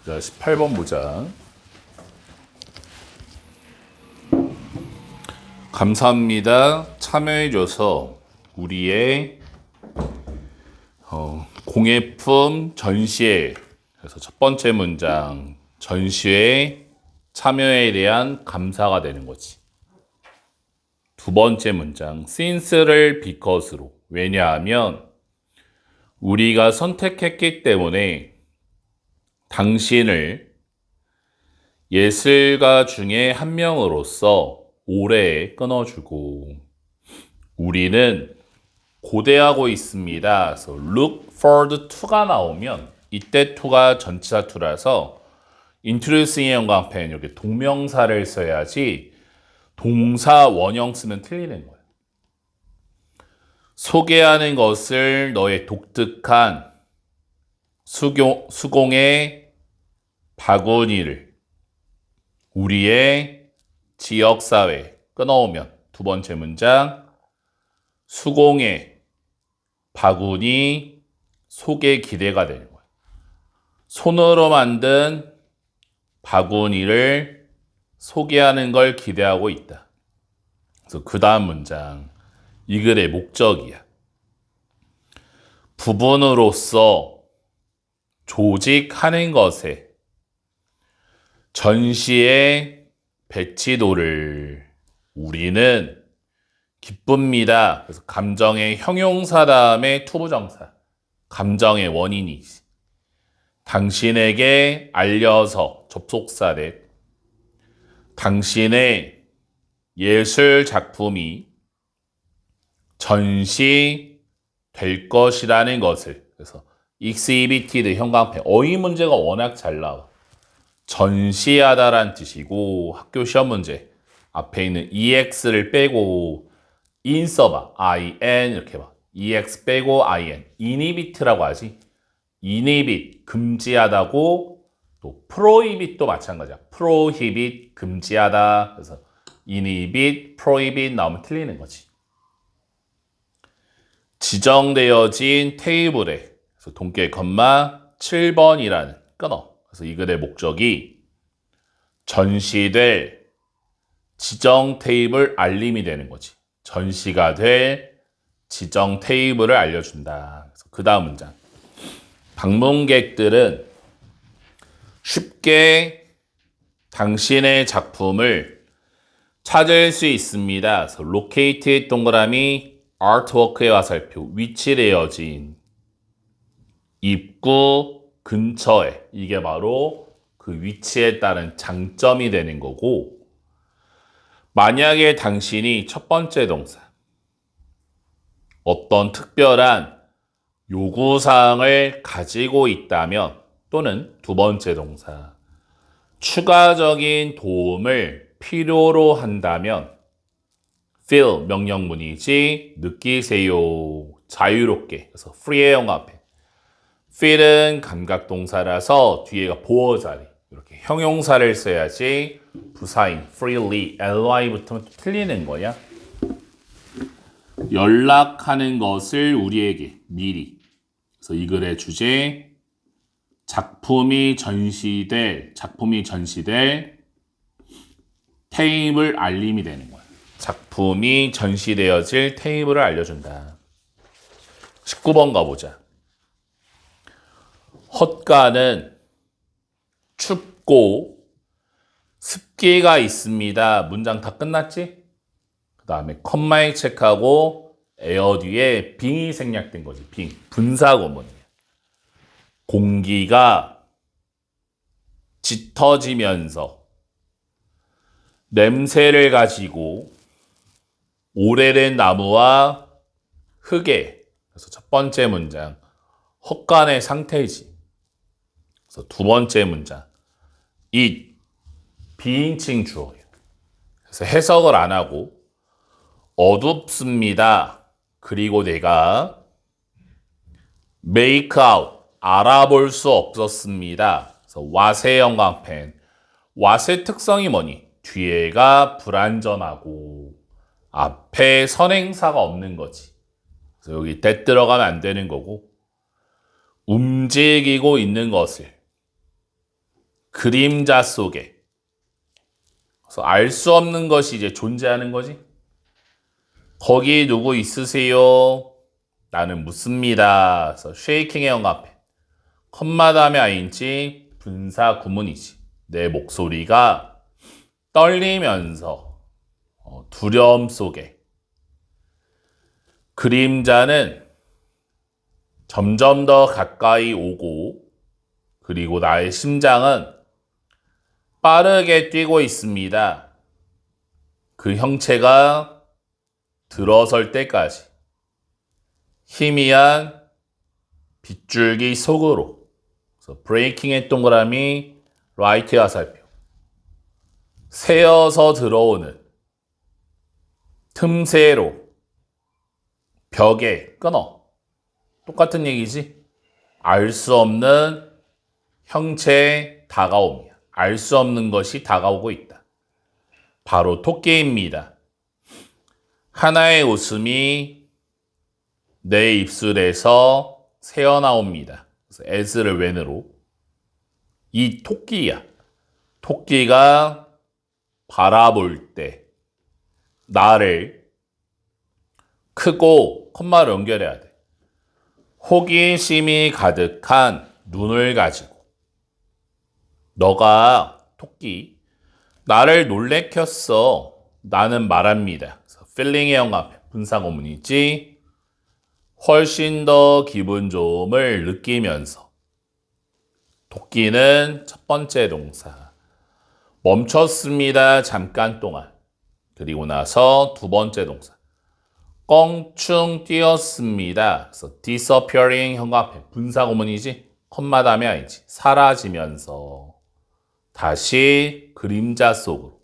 자, 18번 보자. 감사합니다. 참여해줘서 우리의 공예품 전시회. 그래서 첫 번째 문장, 전시회 참여에 대한 감사가 되는 거지. 두 번째 문장, since를 because로. 왜냐하면 우리가 선택했기 때문에 당신을 예술가 중에 한 명으로서 오래 끊어주고, 우리는 고대하고 있습니다. 그래서 look forward to가 나오면 이때 to가 전치사 to라서 introducing의 형광펜 이렇게 동명사를 써야지 동사 원형 쓰면 틀리는 거예요. 소개하는 것을 너의 독특한 수공의 바구니를 우리의 지역사회에 끊어오면 두 번째 문장, 수공의 바구니 속에 기대가 되는 거예요. 손으로 만든 바구니를 소개하는 걸 기대하고 있다. 그래서 그 다음 문장, 이 글의 목적이야. 부분으로서 조직하는 것에 전시의 배치도를 우리는 기쁩니다. 그래서 감정의 형용사 다음에 투부정사. 감정의 원인이지. 당신에게 알려서 접속사래. 당신의 예술 작품이 전시될 것이라는 것을. 그래서 exhibited 형광펜. 어휘 문제가 워낙 잘 나와. 전시하다란 뜻이고, 학교 시험 문제 앞에 있는 ex를 빼고 in 써봐. in 이렇게 봐. ex 빼고 in. inhibit라고 하지. inhibit 금지하다고, 또 prohibit도 마찬가지야. prohibit 금지하다. 그래서 inhibit, prohibit 나오면 틀리는 거지. 지정되어진 테이블에, 그래서 동계 컴마 7번이라는 끊어. 그래서 이 글의 목적이 전시될 지정 테이블 알림이 되는 거지. 전시가 될 지정 테이블을 알려준다. 그래서 그 다음 문장. 방문객들은 쉽게 당신의 작품을 찾을 수 있습니다. 그래서 locate 동그라미 artwork의 화살표, 위치되어진 입구 근처에, 이게 바로 그 위치에 따른 장점이 되는 거고, 만약에 당신이 첫 번째 동사 어떤 특별한 요구사항을 가지고 있다면, 또는 두 번째 동사 추가적인 도움을 필요로 한다면 feel 명령문이지 느끼세요 자유롭게. 그래서 free의 형광펜. feel은 감각동사라서 뒤에가 보어 자리. 이렇게 형용사를 써야지 부사인 freely ly 붙으면 또 틀리는 거야. 연락하는 것을 우리에게 미리. 그래서 이 글의 주제, 작품이 전시될 테이블 알림이 되는 거야. 작품이 전시되어질 테이블을 알려준다. 19번 가보자. 헛간은 춥고 습기가 있습니다. 문장 다 끝났지? 그 다음에 컴마에 체크하고 에어 뒤에 빙이 생략된 거지. 빙. 분사구문이야. 공기가 짙어지면서 냄새를 가지고 오래된 나무와 흙에, 그래서 첫 번째 문장 헛간의 상태이지. 그래서 두 번째 문장 it 비인칭 주어예요. 그래서 해석을 안 하고 어둡습니다. 그리고 내가 make out 알아볼 수 없었습니다. 그래서 what의 형광펜. what의 특성이 뭐니? 뒤에가 불완전하고 앞에 선행사가 없는 거지. 그래서 여기 that 들어가면 안 되는 거고, 움직이고 있는 것을 그림자 속에. 그래서 알 수 없는 것이 이제 존재하는 거지. 거기 누구 있으세요? 나는 묻습니다. 그래서 쉐이킹의 영합해. 컴마 다음에 ing 분사 구문이지. 내 목소리가 떨리면서 두려움 속에. 그림자는 점점 더 가까이 오고 그리고 나의 심장은 빠르게 뛰고 있습니다. 그 형체가 들어설 때까지 희미한 빗줄기 속으로. 그래서 브레이킹의 동그라미, 라이트 화살표. 새어서 들어오는 틈새로 벽에 끊어. 똑같은 얘기지. 알 수 없는 형체에 다가옵니다. 알 수 없는 것이 다가오고 있다. 바로 토끼입니다. 하나의 웃음이 내 입술에서 새어나옵니다. 그래서 as를 when으로. 이 토끼야. 토끼가 바라볼 때 나를 크고 콤마를 연결해야 돼. 호기심이 가득한 눈을 가지고 너가 토끼 나를 놀래켰어. 나는 말합니다. feeling의 영합 분사구문이지. 훨씬 더 기분 좋음을 느끼면서. 토끼는 첫 번째 동사. 멈췄습니다. 잠깐 동안. 그리고 나서 두 번째 동사. 껑충 뛰었습니다. 그래서 disappearing 형합해 분사구문이지. 컴마 다음에 아니지. 사라지면서. 다시 그림자 속으로.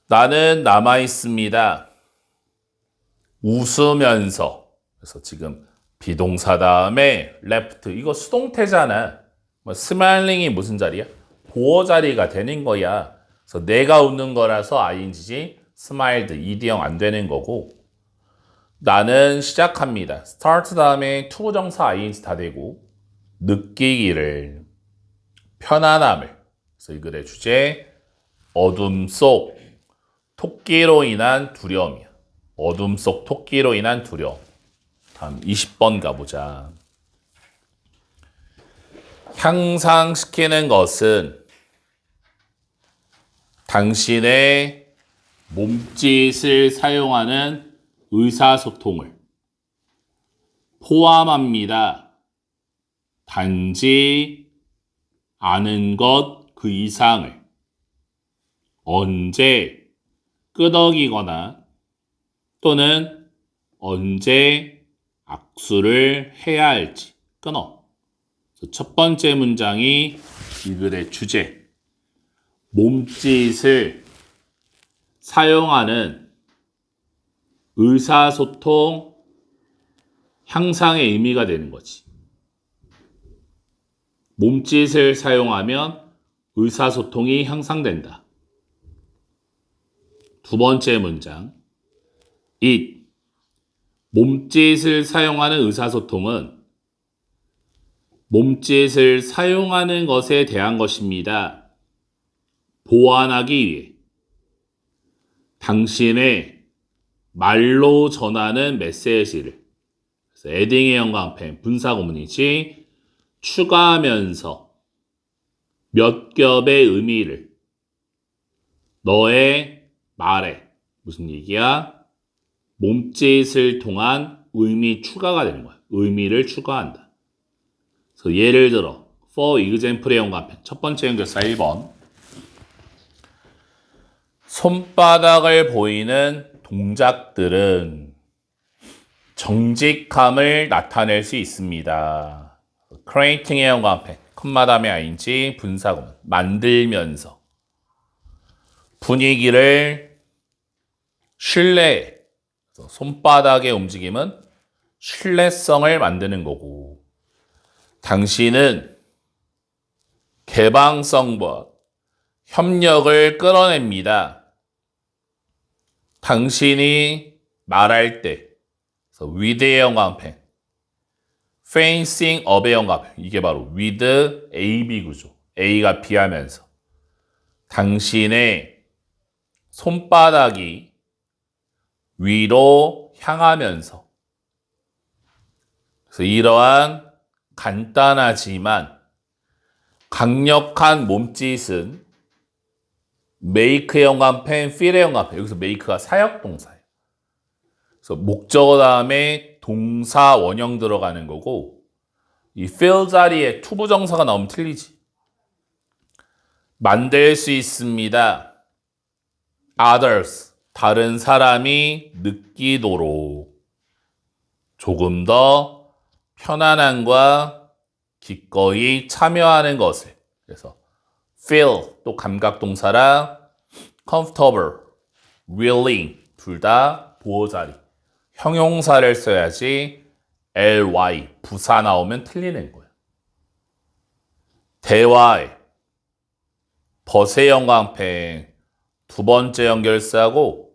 나는 남아있습니다. 웃으면서. 그래서 지금 비동사 다음에 left. 이거 수동태잖아. 스마일링이 무슨 자리야? 보어 자리가 되는 거야. 그래서 내가 웃는 거라서 ing지. smiled, ed형 안 되는 거고. 나는 시작합니다. start 다음에 to 부정사 ing 다 되고. 느끼기를. 편안함을. 그래서 이 글의 주제 어둠 속 토끼로 인한 두려움이야. 어둠 속 토끼로 인한 두려움. 다음 20번 가보자. 향상시키는 것은 당신의 몸짓을 사용하는 의사소통을 포함합니다. 단지 아는 것 그 이상을 언제 끄덕이거나 또는 언제 악수를 해야 할지 끊어. 첫 번째 문장이 이 글의 주제. 몸짓을 사용하는 의사소통 향상의 의미가 되는 거지. 몸짓을 사용하면 의사소통이 향상된다. 두 번째 문장. it. 몸짓을 사용하는 의사소통은 몸짓을 사용하는 것에 대한 것입니다. 보완하기 위해 당신의 말로 전하는 메시지를 adding의 영광펜 분사구문이지 추가하면서 몇 겹의 의미를 너의 말에 무슨 얘기야? 몸짓을 통한 의미 추가가 되는 거야. 의미를 추가한다. 그래서 예를 들어 for example의 영광펜 첫 번째 연결사 1번 손바닥을 보이는 동작들은 정직함을 나타낼 수 있습니다. creating의 영광펜 컴마 다음에 ing 분사구문 만들면서 분위기를 신뢰. 손바닥의 움직임은 신뢰성을 만드는 거고 당신은 개방성과 협력을 끌어냅니다. 당신이 말할 때 with의 영광펜 facing up의 영광펜 이게 바로 with AB 구조. A가 B하면서 당신의 손바닥이 위로 향하면서. 그래서 이러한 간단하지만 강력한 몸짓은 make의 연관펜, feel의 연관펜. 여기서 make가 사역동사예요. 그래서 목적어 다음에 동사 원형 들어가는 거고, 이 feel 자리에 투부정사가 나오면 틀리지. 만들 수 있습니다. others, 다른 사람이 느끼도록 조금 더 편안함과 기꺼이 참여하는 것을. 그래서 feel 또 감각동사랑 comfortable, willing 둘 다 보호자리. 형용사를 써야지 ly 부사 나오면 틀리는 거야. 대화에 덫의 연관펜 두 번째 연결사하고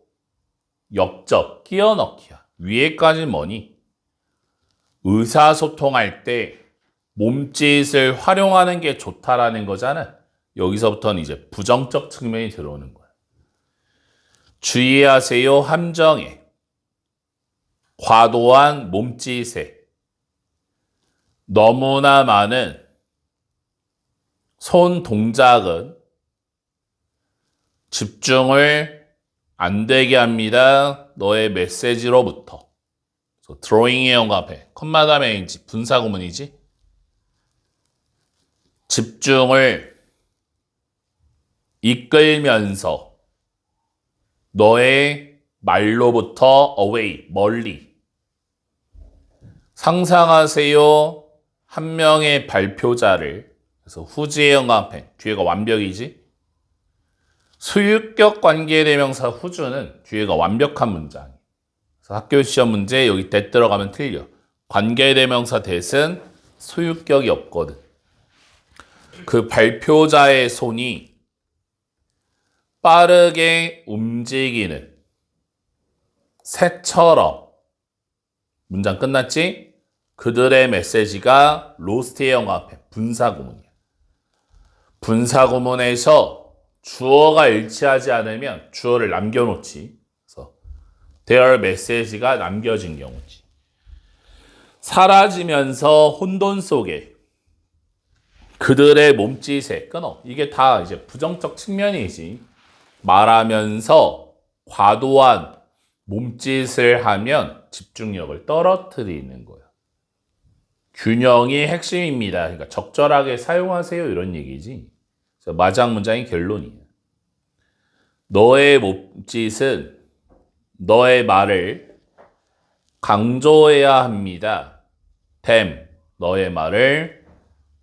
옆접 끼워 넣기야. 위에까지 뭐니? 의사소통할 때 몸짓을 활용하는 게 좋다라는 거잖아. 여기서부터는 이제 부정적 측면이 들어오는 거야. 주의하세요. 함정에 과도한 몸짓에 너무나 많은 손 동작은 집중을 안 되게 합니다. 너의 메시지로부터. 드로잉의 연관펜, 컴마 다음에 인지 분사구문이지. 집중을 이끌면서 너의 말로부터 away, 멀리. 상상하세요. 한 명의 발표자를. 그래서 후지의 연관펜, 뒤에가 완벽이지. 소유격 관계대명사 후주는 뒤에가 완벽한 문장. 그래서 학교 시험 문제 여기 that 들어가면 틀려. 관계대명사 that은 소유격이 없거든. 그 발표자의 손이 빠르게 움직이는 새처럼. 문장 끝났지? 그들의 메시지가 로스트의 연관펜, 분사구문이야. 분사구문에서 주어가 일치하지 않으면 주어를 남겨놓지. 그래서 their message가 남겨진 경우지. 사라지면서 혼돈 속에 그들의 몸짓에 끊어. 이게 다 이제 부정적 측면이지. 말하면서 과도한 몸짓을 하면 집중력을 떨어뜨리는 거야. 균형이 핵심입니다. 그러니까 적절하게 사용하세요 이런 얘기지. 그래서 마지막 문장이 결론이에요. 너의 몸짓은 너의 말을 강조해야 합니다. them, 너의 말을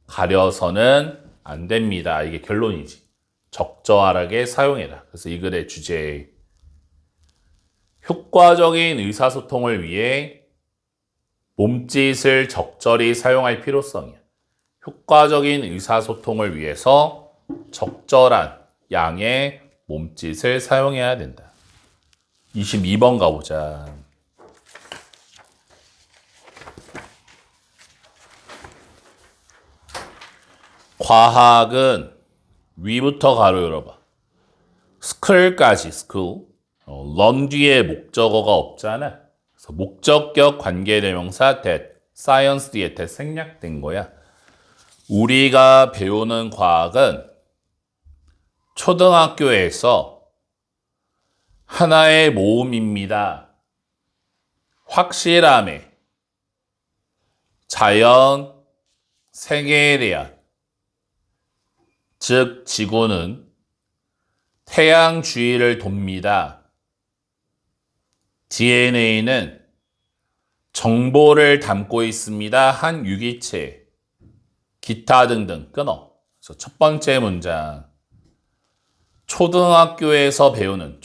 가려서는 안 됩니다. 이게 결론이지. 적절하게 사용해라. 그래서 이 글의 주제, 효과적인 의사소통을 위해 몸짓을 적절히 사용할 필요성이야. 효과적인 의사소통을 위해서 적절한 양의 몸짓을 사용해야 된다. 22번 가보자. 과학은 위부터 가로 열어봐. school까지 school. learn 뒤에 목적어가 없잖아. 그래서 목적격 관계대명사 that, science 뒤에 that 생략된 거야. 우리가 배우는 과학은 초등학교에서 하나의 모음입니다. 확실함에, 자연, 세계에 대한, 즉 지구는 태양 주위를 돕니다. DNA는 정보를 담고 있습니다. 한 유기체, 기타 등등 끊어. 그래서 첫 번째 문장, 초등학교에서 배우는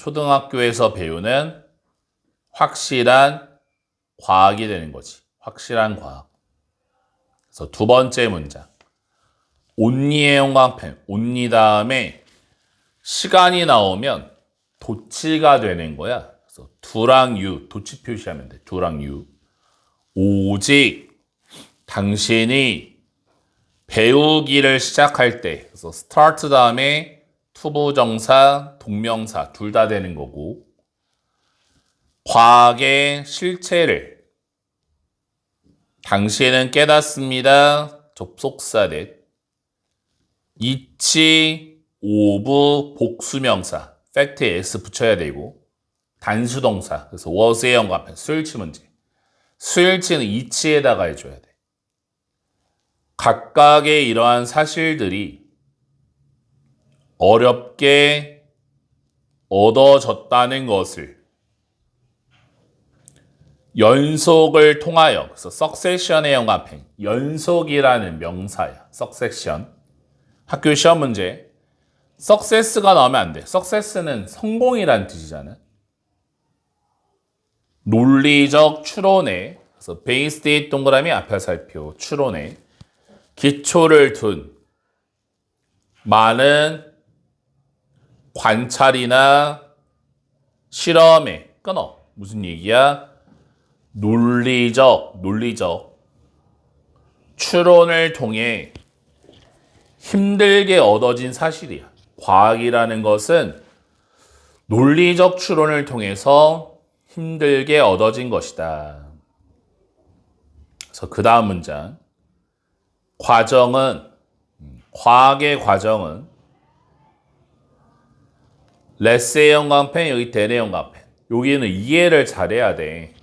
확실한 과학이 되는 거지. 확실한 과학. 그래서 두 번째 문장, 온니의 형광펜, 온니 다음에 시간이 나오면 도치가 되는 거야. 그래서 두랑 유, 도치 표시하면 돼. 두랑 유. 오직 당신이 배우기를 시작할 때, 그래서 start 다음에 투부정사, 동명사 둘 다 되는 거고, 과학의 실체를 당시에는 깨닫습니다. 접속사 넷. 이치, 오브, 복수명사, 팩트에 s 붙여야 되고, 단수동사, 그래서 was의 연관편, 수일치 문제. 수일치는 이치에다가 해줘야 돼. 각각의 이러한 사실들이 어렵게 얻어졌다는 것을 연속을 통하여, 그래서 succession의 연관편, 연속이라는 명사야. succession. 학교 시험 문제. success가 나오면 안 돼. success는 성공이란 뜻이잖아. 논리적 추론에, 그래서 based 동그라미 앞에 살펴 추론에 기초를 둔 많은 관찰이나 실험에 끊어. 무슨 얘기야? 논리적 추론을 통해 힘들게 얻어진 사실이야. 과학이라는 것은 논리적 추론을 통해서 힘들게 얻어진 것이다. 그래서 그 다음 문장. 과학의 과정은 레스의 연관편, 여기 대의 연관편. 여기는 이해를 잘해야 돼.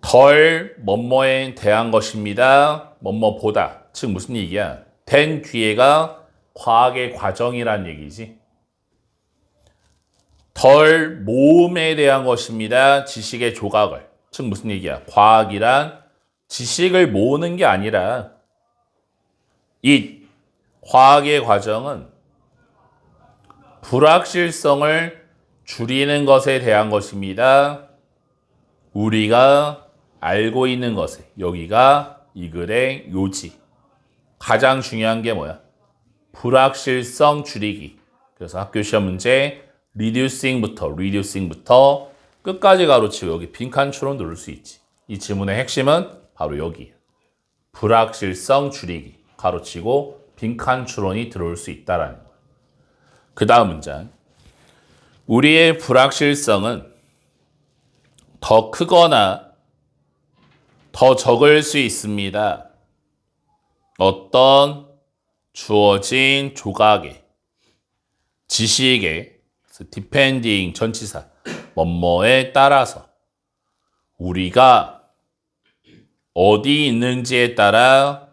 덜 뭐뭐에 대한 것입니다. 뭐뭐보다. 즉 무슨 얘기야? 된 뒤에가 과학의 과정이란 얘기지. 덜 모음에 대한 것입니다. 지식의 조각을. 즉 무슨 얘기야? 과학이란 지식을 모으는 게 아니라 과학의 과정은 불확실성을 줄이는 것에 대한 것입니다. 우리가 알고 있는 것에. 여기가 이 글의 요지. 가장 중요한 게 뭐야? 불확실성 줄이기. 그래서 학교 시험 문제 reducing부터 끝까지 가로치고 여기 빈칸 추론 누를 수 있지. 이 지문의 핵심은 바로 여기. 불확실성 줄이기. 가로치고 빈칸 추론이 들어올 수 있다라는 거야. 그 다음 문장. 우리의 불확실성은 더 크거나 더 적을 수 있습니다. 어떤 주어진 조각의 지식의 depending 전치사 뭐뭐에 따라서 우리가 어디 있는지에 따라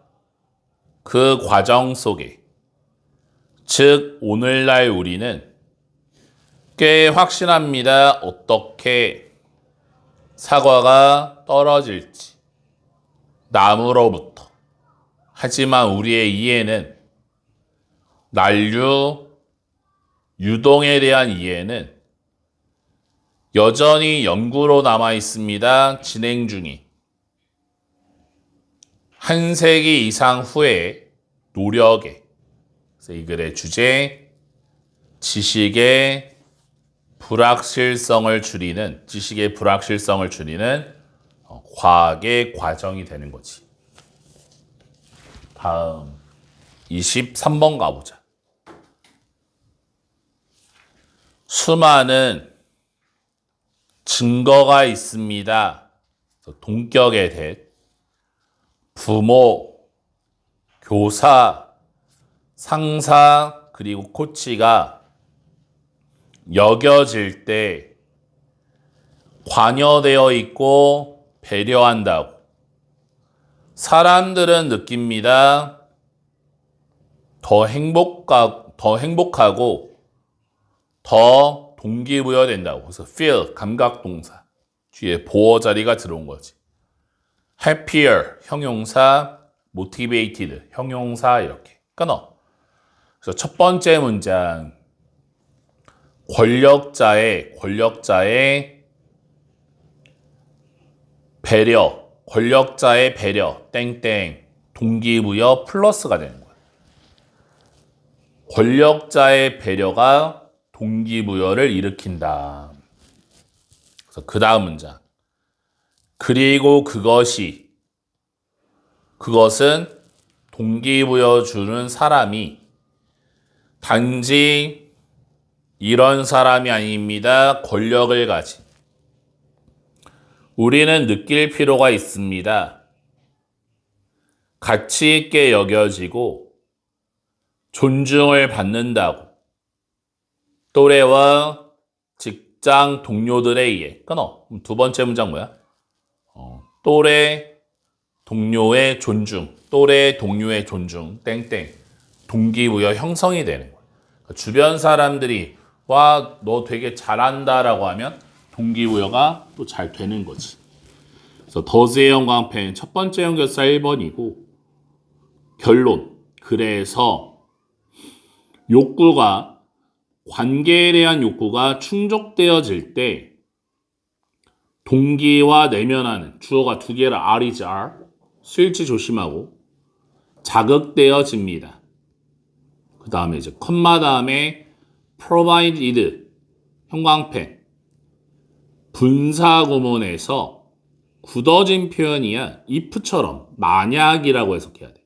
그 과정 속에, 즉 오늘날 우리는 꽤 확신합니다. 어떻게 사과가 떨어질지 나무로부터. 하지만 우리의 이해는 난류, 유동에 대한 이해는 여전히 연구로 남아 있습니다. 진행 중인. 한 세기 이상 후에 노력에, 그래서 이 글의 주제, 지식의 불확실성을 줄이는 과학의 과정이 되는 거지. 다음 23번 가보자. 수많은 증거가 있습니다. 동격의 대 부모, 교사, 상사, 그리고 코치가 여겨질 때 관여되어 있고 배려한다고 사람들은 느낍니다. 더 행복하고 더 동기부여된다고. 그래서 feel, 감각동사. 뒤에 보어 자리가 들어온 거지. happier, 형용사, motivated, 형용사 이렇게 끊어. 그래서 첫 번째 문장. 권력자의 배려, 권력자의 배려, 땡땡, 동기부여 플러스가 되는 거야. 권력자의 배려가 동기부여를 일으킨다. 그래서 그 다음 문장. 그리고 그것은 동기부여 주는 사람이 단지 이런 사람이 아닙니다. 권력을 가진. 우리는 느낄 필요가 있습니다. 가치 있게 여겨지고 존중을 받는다고. 또래와 직장 동료들에 의해. 끊어. 두 번째 문장 뭐야? 또래 동료의 존중. 또래 동료의 존중. 땡땡. 동기부여 형성이 되는 거야. 주변 사람들이 와, 너 되게 잘한다라고 하면 동기부여가 또 잘 되는 거지. 그래서 더즈의 형광펜 첫 번째 연결사 1번이고 결론. 그래서 욕구가 관계에 대한 욕구가 충족되어질 때 동기와 내면하는 주어가 두 개라 R이지 R 수일치 조심하고 자극되어집니다. 그 다음에 이제 컴마 다음에 provided 형광펜 분사 구문에서 굳어진 표현이야 if처럼 만약이라고 해석해야 돼.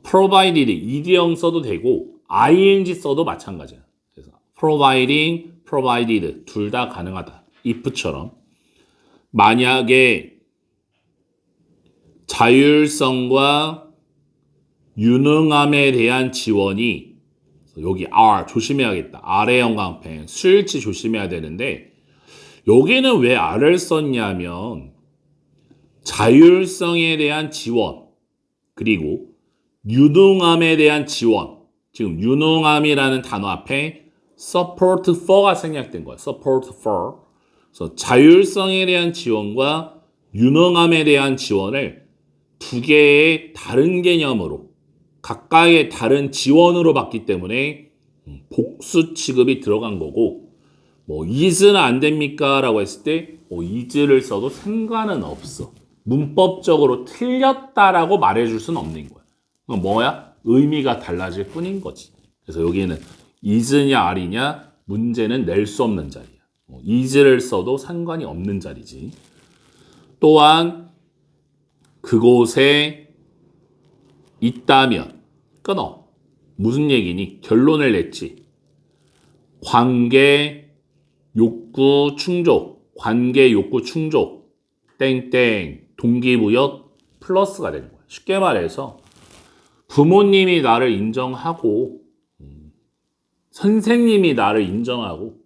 provided ed형 써도 되고 ing 써도 마찬가지야. 그래서 providing, provided 둘 다 가능하다. if처럼 만약에 자율성과 유능함에 대한 지원이 여기 R 조심해야겠다. R의 형광펜 수일치 조심해야 되는데 여기는 왜 R을 썼냐면 자율성에 대한 지원 그리고 유능함에 대한 지원 지금 유능함이라는 단어 앞에 support for가 생략된 거야. support for. 그래서 자율성에 대한 지원과 유능함에 대한 지원을 두 개의 다른 개념으로 각각의 다른 지원으로 봤기 때문에 복수 취급이 들어간 거고 뭐 is는 안 됩니까? 라고 했을 때 is를 써도 상관은 없어. 문법적으로 틀렸다라고 말해줄 수는 없는 거야. 그럼 뭐야? 의미가 달라질 뿐인 거지. 그래서 여기는 is냐 are냐 문제는 낼 수 없는 자리야. is를 써도 상관이 없는 자리지. 또한 그곳에 있다면 끊어. 무슨 얘기니? 결론을 냈지. 관계 욕구 충족. 관계 욕구 충족. 땡땡. 동기부여 플러스가 되는 거야. 쉽게 말해서 부모님이 나를 인정하고 선생님이 나를 인정하고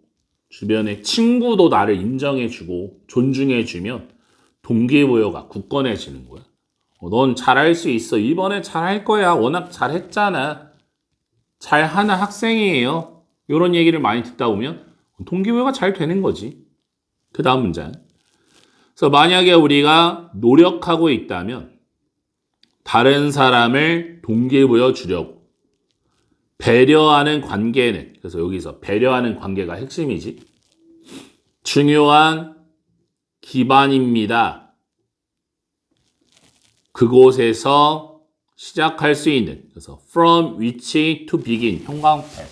주변의 친구도 나를 인정해주고 존중해주면 동기부여가 굳건해지는 거야. 넌 잘할 수 있어. 이번에 잘할 거야. 워낙 잘했잖아. 잘하는 학생이에요. 이런 얘기를 많이 듣다 보면 동기부여가 잘 되는 거지. 그 다음 문장. 그래서 만약에 우리가 노력하고 있다면 다른 사람을 동기부여 주려고 배려하는 관계는 그래서 여기서 배려하는 관계가 핵심이지. 중요한 기반입니다. 그곳에서 시작할 수 있는 그래서 from which to begin 형광펜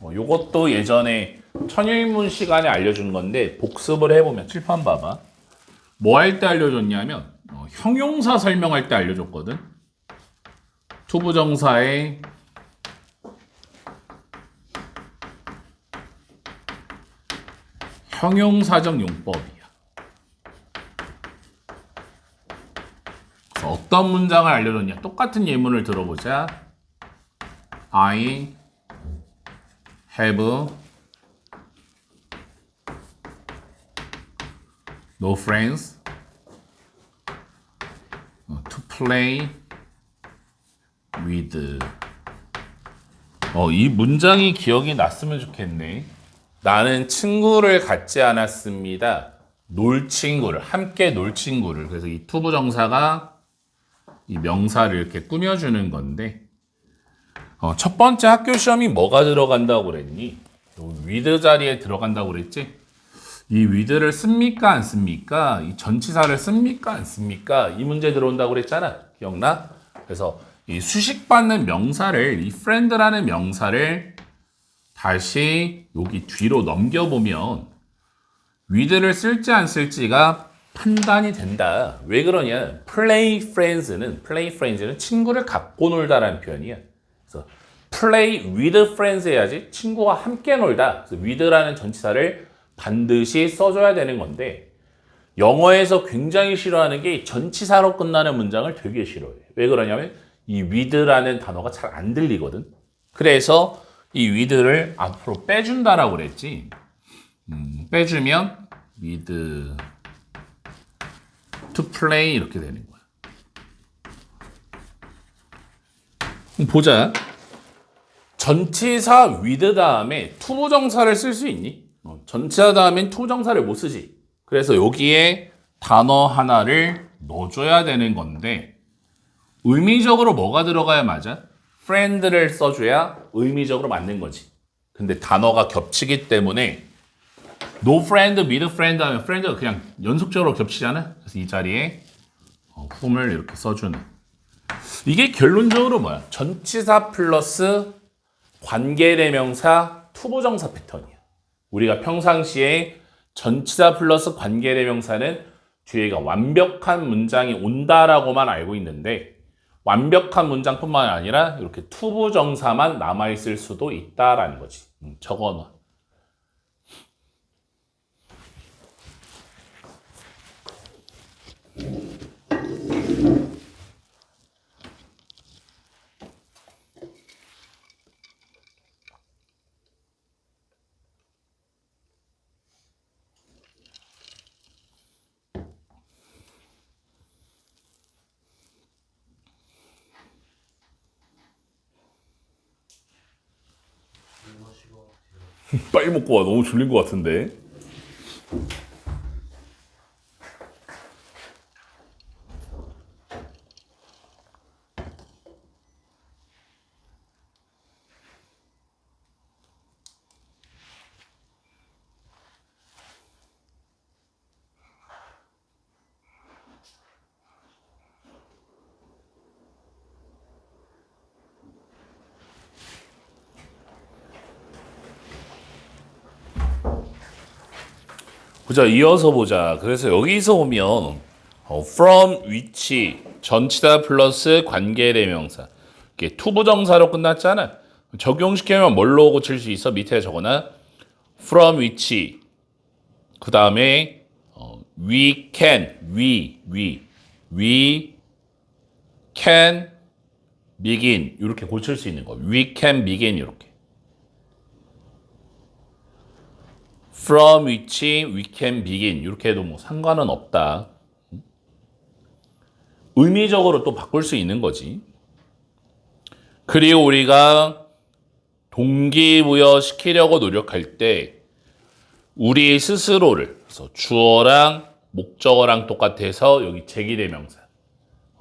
요것도 예전에 천일문 시간에 알려준 건데 복습을 해보면 칠판 봐봐. 뭐 할 때 알려줬냐면 형용사 설명할 때 알려줬거든. 투부정사의 형용사적 용법이야. 그래서 어떤 문장을 알려줬냐. 똑같은 예문을 들어보자. I have no friends to play with. 이 문장이 기억이 났으면 좋겠네. 나는 친구를 갖지 않았습니다. 놀 친구를, 함께 놀 친구를. 그래서 이 투부정사가 이 명사를 이렇게 꾸며주는 건데, 첫 번째 학교 시험이 뭐가 들어간다고 그랬니? with 자리에 들어간다고 그랬지? 이 with를 씁니까? 안 씁니까? 이 전치사를 씁니까? 안 씁니까? 이 문제 들어온다고 그랬잖아. 기억나? 그래서 이 수식받는 명사를, 이 friend라는 명사를 다시 여기 뒤로 넘겨보면 with를 쓸지 안 쓸지가 판단이 된다. 왜 그러냐? play friends는 친구를 갖고 놀다라는 표현이야. 그래서 play with friends 해야지 친구와 함께 놀다. 그래서 with라는 전치사를 반드시 써줘야 되는 건데 영어에서 굉장히 싫어하는 게 전치사로 끝나는 문장을 되게 싫어해. 왜 그러냐면 이 with라는 단어가 잘 안 들리거든. 그래서 이 with를 앞으로 빼준다라고 그랬지. 빼주면 with to play 이렇게 되는 거야. 그럼 보자. 전치사 with 다음에 투부정사를 쓸 수 있니? 전치사 다음엔 투부정사를 못 쓰지. 그래서 여기에 단어 하나를 넣어줘야 되는 건데 의미적으로 뭐가 들어가야 맞아? friend를 써줘야 의미적으로 맞는 거지. 근데 단어가 겹치기 때문에 no friend, with friend 하면 friend가 그냥 연속적으로 겹치잖아. 그래서 이 자리에 whom을 이렇게 써주는. 이게 결론적으로 뭐야? 전치사 플러스 관계대명사 투부정사 패턴이야. 우리가 평상시에 전치사 플러스 관계대명사는 뒤에가 완벽한 문장이 온다라고만 알고 있는데 완벽한 문장뿐만 아니라 이렇게 투부정사만 남아있을 수도 있다라는 거지. 적어놔. 빨리 먹고 와. 너무 졸린 것 같은데. 보자, 이어서 보자. 그래서 여기서 보면 from, which, 전치사 플러스 관계대명사 이게 투부정사로 끝났잖아. 적용시키면 뭘로 고칠 수 있어? 밑에 적어놔. from which 그 다음에 we can, we can begin 이렇게 고칠 수 있는 거. we can begin 이렇게. from which we can begin 이렇게 해도 뭐 상관은 없다. 의미적으로 또 바꿀 수 있는 거지. 그리고 우리가 동기부여 시키려고 노력할 때 우리 스스로를 그래서 주어랑 목적어랑 똑같아서 여기 제기대명사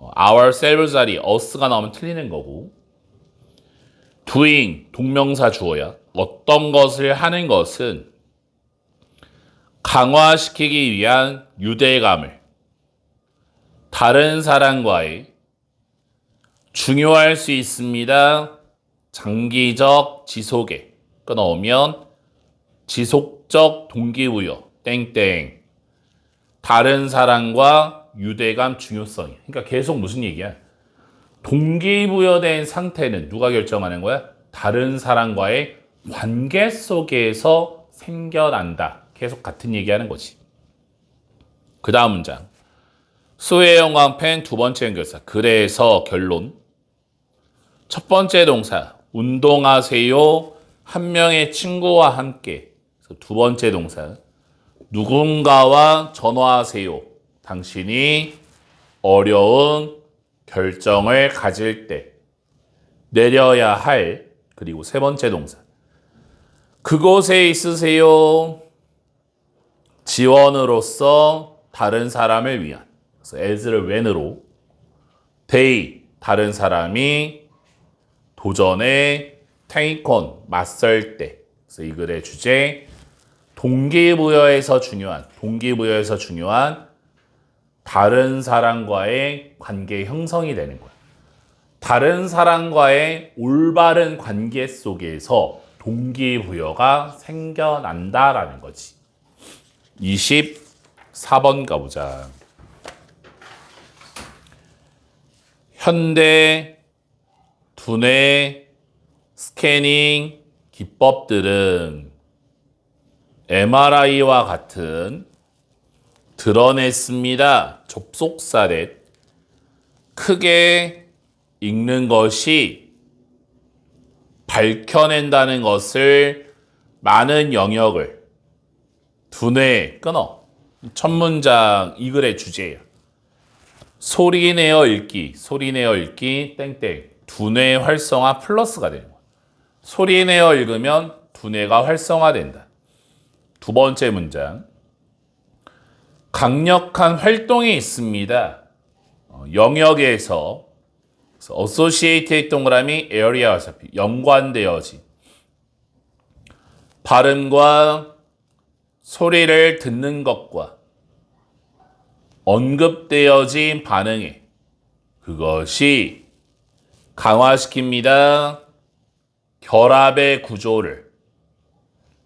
ourselves 자리 us가 나오면 틀리는 거고 doing 동명사 주어야 어떤 것을 하는 것은 강화시키기 위한 유대감을 다른 사람과의 중요할 수 있습니다. 장기적 지속에 끊어오면 지속적 동기부여 땡땡 다른 사람과 유대감 중요성이 그러니까 계속 무슨 얘기야? 동기부여된 상태는 누가 결정하는 거야? 다른 사람과의 관계 속에서 생겨난다. 계속 같은 얘기하는 거지. 그 다음 문장. 수혜영광펜 두 번째 연결사. 그래서 결론. 첫 번째 동사. 운동하세요. 한 명의 친구와 함께. 그래서 두 번째 동사. 누군가와 전화하세요. 당신이 어려운 결정을 가질 때 내려야 할 그리고 세 번째 동사. 그곳에 있으세요. 지원으로서 다른 사람을 위한 그래서 as를 when으로 they 다른 사람이 도전에 take on 맞설 때 그래서 이 글의 주제 동기부여에서 중요한 다른 사람과의 관계 형성이 되는 거야. 다른 사람과의 올바른 관계 속에서 동기부여가 생겨난다라는 거지. 24 4번 가보자. 현대 두뇌 스캐닝 기법들은 MRI와 같은 드러냈습니다. 접속사를 크게 읽는 것이 밝혀낸다는 것을 많은 영역을 두뇌에 끊어. 첫 문장 이 글의 주제예요. 소리 내어 읽기, 소리 내어 읽기, 땡땡. 두뇌 활성화 플러스가 되는 거야. 소리 내어 읽으면 두뇌가 활성화된다. 두 번째 문장. 강력한 활동이 있습니다. 영역에서 associated 동그라미 area와 연관되어진 발음과 소리를 듣는 것과 언급되어진 반응에 그것이 강화시킵니다. 결합의 구조를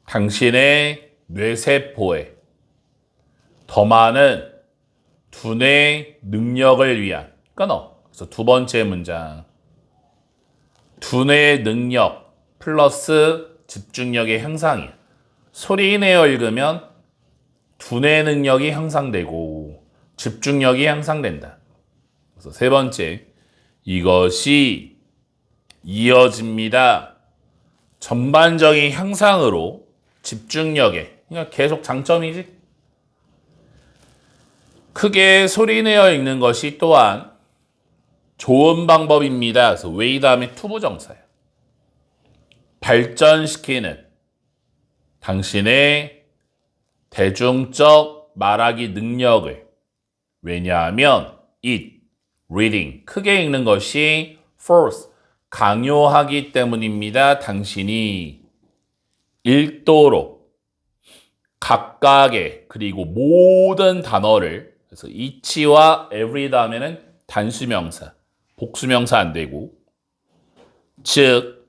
당신의 뇌세포에 더 많은 두뇌 능력을 위한 끊어. 그래서 두 번째 문장. 두뇌 능력 플러스 집중력의 향상이야. 소리 내어 읽으면 두뇌 능력이 향상되고 집중력이 향상된다. 그래서 세 번째. 이것이 이어집니다. 전반적인 향상으로 집중력에. 그러니까 계속 장점이지. 크게 소리 내어 읽는 것이 또한 좋은 방법입니다. 그래서 웨이 다음에 투부정사예요. 발전시키는 당신의 대중적 말하기 능력을. 왜냐하면 it, reading, 크게 읽는 것이 force, 강요하기 때문입니다. 당신이 읽도록 각각의 그리고 모든 단어를 그래서 each와 every 다음에는 단수명사, 복수명사 안 되고 즉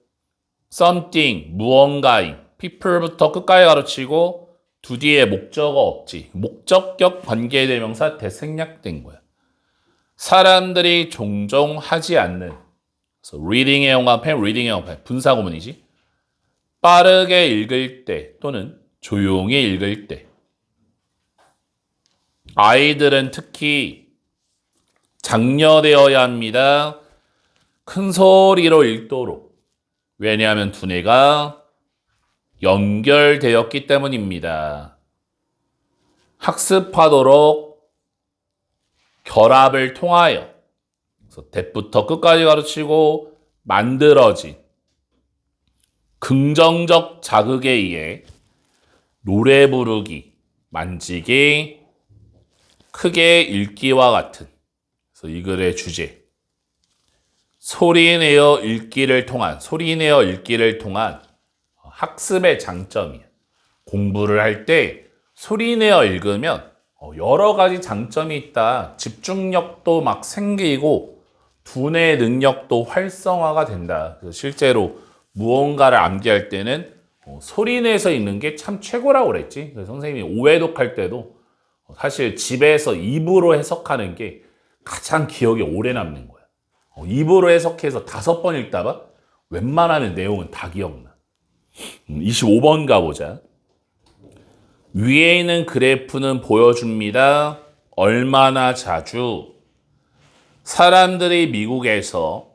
something, 무언가인, people부터 끝까지 가르치고 두 뒤에 목적어 없지. 목적격 관계대명사 대생략된 거야. 사람들이 종종 하지 않는 그래서 reading의 영합해, reading의 영합해 분사구문이지. 빠르게 읽을 때 또는 조용히 읽을 때 아이들은 특히 장려되어야 합니다. 큰 소리로 읽도록. 왜냐하면 두뇌가 연결되었기 때문입니다. 학습하도록 결합을 통하여 그래서 대부터 끝까지 가르치고 만들어진 긍정적 자극에 의해 노래 부르기, 만지기, 크게 읽기와 같은 그래서 이 글의 주제 소리 내어 읽기를 통한 학습의 장점이야. 공부를 할 때 소리 내어 읽으면 여러 가지 장점이 있다. 집중력도 막 생기고 두뇌 능력도 활성화가 된다. 그래서 실제로 무언가를 암기할 때는 소리 내서 읽는 게 참 최고라고 그랬지. 그래서 선생님이 오해독할 때도 사실 집에서 입으로 해석하는 게 가장 기억에 오래 남는 거야. 입으로 해석해서 5번 읽다가 웬만하면 내용은 다 기억나. 25번 가보자. 위에 있는 그래프는 보여줍니다. 얼마나 자주 사람들이 미국에서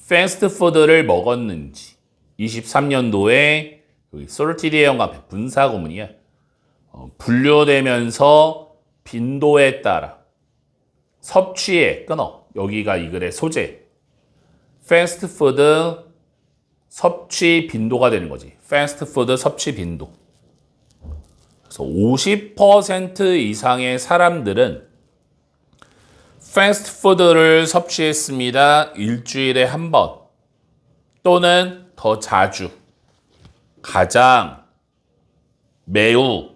패스트푸드를 먹었는지 23년도에 솔티디의 영감 분사구문이야. 분류되면서 빈도에 따라 섭취에 끊어. 여기가 이 글의 소재. 패스트푸드 섭취 빈도가 되는 거지. 패스트푸드 섭취 빈도. 그래서 50% 이상의 사람들은 패스트푸드를 섭취했습니다. 일주일에 한 번 또는 더 자주. 가장 매우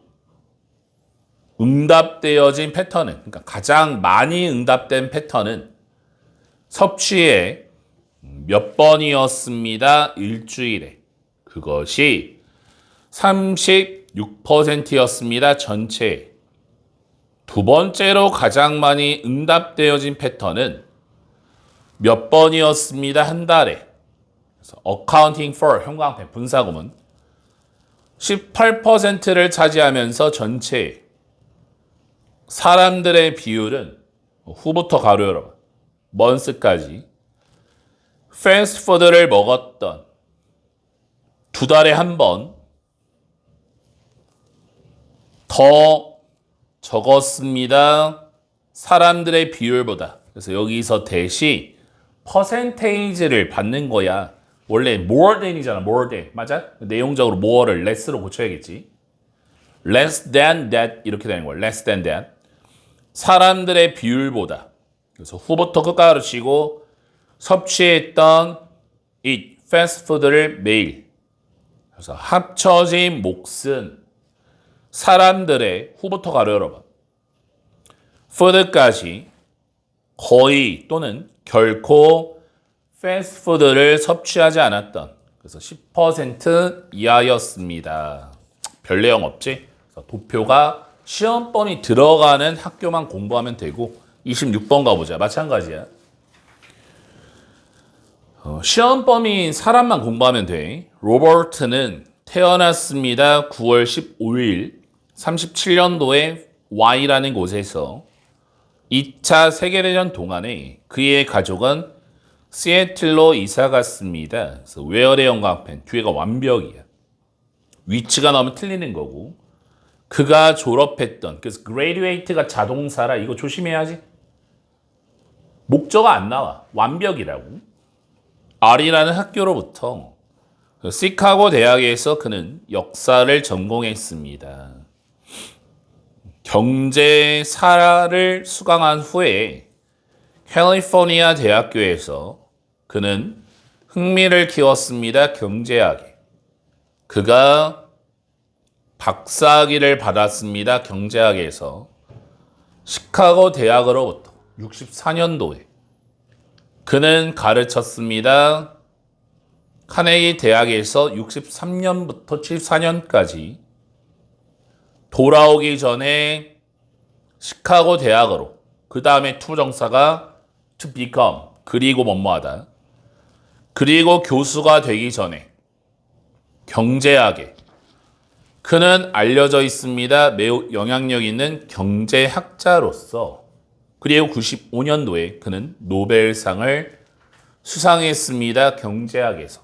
응답되어진 패턴은 그러니까 가장 많이 응답된 패턴은 섭취에 몇 번이었습니다. 일주일에. 그것이 36%였습니다. 전체. 두 번째로 가장 많이 응답되어진 패턴은 몇 번이었습니다. 한 달에. 그래서 accounting for 형광펜 분사구문 18%를 차지하면서 전체 사람들의 비율은 후부터 가로 열어 month까지 패스트푸드를 먹었던 두 달에 한 번 더 적었습니다. 사람들의 비율보다. 그래서 여기서 대시 퍼센테이지를 받는 거야. 원래 more than이잖아. more than. 맞아? 내용적으로 more를 less로 고쳐야겠지. less than that 이렇게 되는 거야. less than that. 사람들의 비율보다. 그래서 후부터 끝까지 치고 섭취했던 eat 패스트푸드를 매일. 그래서 합쳐진 몫은 사람들의 후부터 가로 열어봐. 푸드까지 거의 또는 결코 패스트푸드를 섭취하지 않았던 그래서 10% 이하였습니다. 별 내용 없지? 그래서 도표가 시험번이 들어가는 학교만 공부하면 되고 26번 가보자. 마찬가지야. 시험범위인 사람만 공부하면 돼. 로버트는 태어났습니다. 9월 15일 37년도에 Y라는 곳에서 2차 세계대전 동안에 그의 가족은 시애틀로 이사 갔습니다. 그래서 웨어의 형광펜 뒤에가 완벽이야. 위치가 너무 틀리는 거고 그가 졸업했던 그래서 graduate가 자동사라 이거 조심해야지. 목적어 안 나와. 완벽이라고. R이라는 학교로부터 시카고 대학에서 그는 역사를 전공했습니다. 경제사를 수강한 후에 캘리포니아 대학교에서 그는 흥미를 키웠습니다. 경제학에. 그가 박사학위를 받았습니다. 경제학에서 시카고 대학으로부터 64년도에 그는 가르쳤습니다. 카네기 대학에서 63년부터 74년까지 돌아오기 전에 시카고 대학으로 그 다음에 투부정사가 to become 그리고 뭐뭐하다 그리고 교수가 되기 전에 경제학에 그는 알려져 있습니다. 매우 영향력 있는 경제학자로서 그리고 95년도에 그는 노벨상을 수상했습니다. 경제학에서.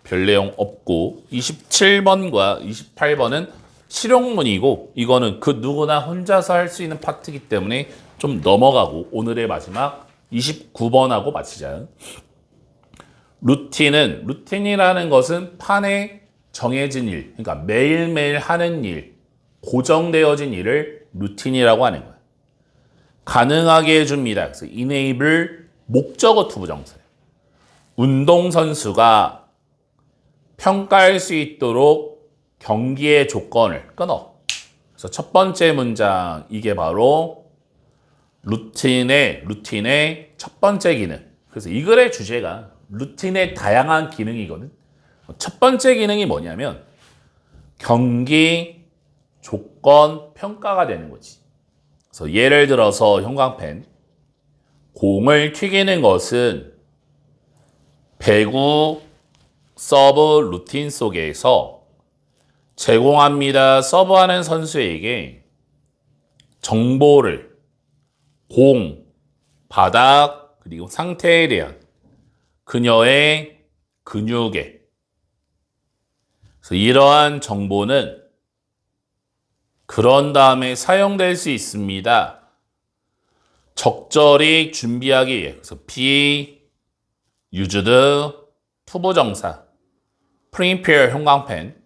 별 내용 없고 27번과 28번은 실용문이고 이거는 그 누구나 혼자서 할 수 있는 파트이기 때문에 좀 넘어가고 오늘의 마지막 29번하고 마치자. 루틴이라는 것은 판에 정해진 일, 그러니까 매일매일 하는 일, 고정되어진 일을 루틴이라고 하는 거야. 가능하게 해줍니다. 그래서 enable 목적어 투부정사예요. 운동선수가 평가할 수 있도록 경기의 조건을 끊어. 그래서 첫 번째 문장 이게 바로 루틴의 첫 번째 기능. 그래서 이 글의 주제가 루틴의 다양한 기능이거든. 첫 번째 기능이 뭐냐면 경기 조건 평가가 되는 거지. 그래서 예를 들어서 형광펜 공을 튀기는 것은 배구 서브 루틴 속에서 제공합니다. 서브하는 선수에게 정보를 공, 바닥, 그리고 상태에 대한 그녀의 근육에 그래서 이러한 정보는 그런 다음에 사용될 수 있습니다. 적절히 준비하기 위해 그래서 be used 투부정사 prepare 형광펜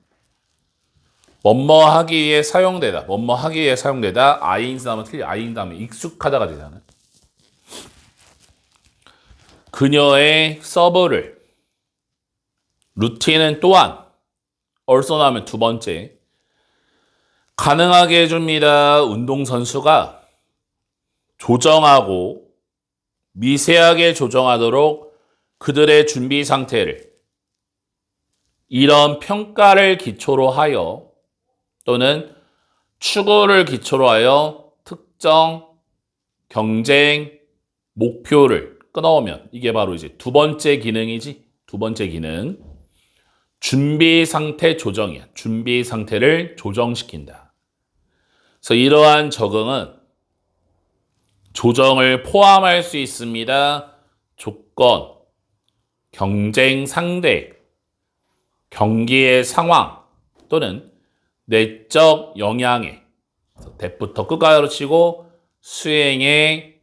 뭐뭐 하기 위해 사용되다. 뭐뭐 하기 위해 사용되다. I인 다음에 틀려. I인 다음에 익숙하다가 되잖아. 그녀의 서브를 루틴은 또한 also 나오면 두 번째 가능하게 해줍니다. 운동선수가 조정하고 미세하게 조정하도록 그들의 준비 상태를 이런 평가를 기초로 하여 또는 추구를 기초로 하여 특정, 경쟁, 목표를 끊어오면 이게 바로 이제 두 번째 기능이지. 두 번째 기능. 준비 상태 조정이야. 준비 상태를 조정시킨다. 그래서 이러한 적응은 조정을 포함할 수 있습니다. 조건, 경쟁 상대, 경기의 상황 또는 내적 영향에 대부터 끝까지로 치고 수행에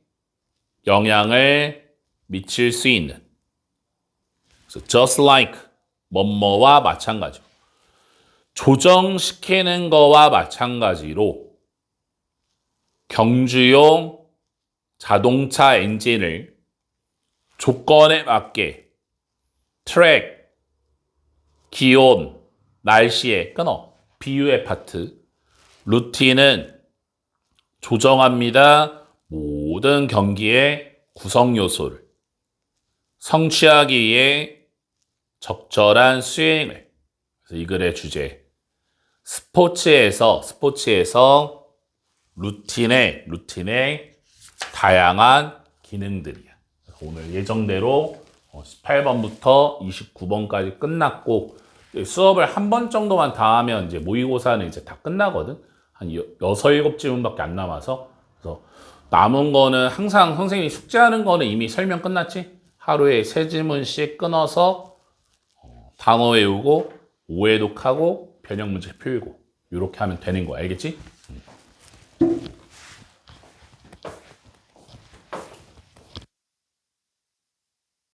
영향을 미칠 수 있는 그래서 just like 뭐뭐와 마찬가지로 조정시키는 거와 마찬가지로 경주용 자동차 엔진을 조건에 맞게 트랙, 기온, 날씨에 끊어 비유의 파트 루틴은 조정합니다. 모든 경기의 구성 요소를 성취하기 위해 적절한 수행을 그래서 이 글의 주제 스포츠에서 루틴의 다양한 기능들이야. 오늘 예정대로 18번부터 29번까지 끝났고 수업을 한 번 정도만 다 하면 이제 모의고사는 이제 다 끝나거든. 한 6, 7지문밖에 안 남아서 그래서 남은 거는 항상 선생님이 숙제하는 거는 이미 설명 끝났지? 하루에 3지문씩 끊어서 단어 외우고 오해독하고 변형 문제 풀고 이렇게 하면 되는 거야. 알겠지?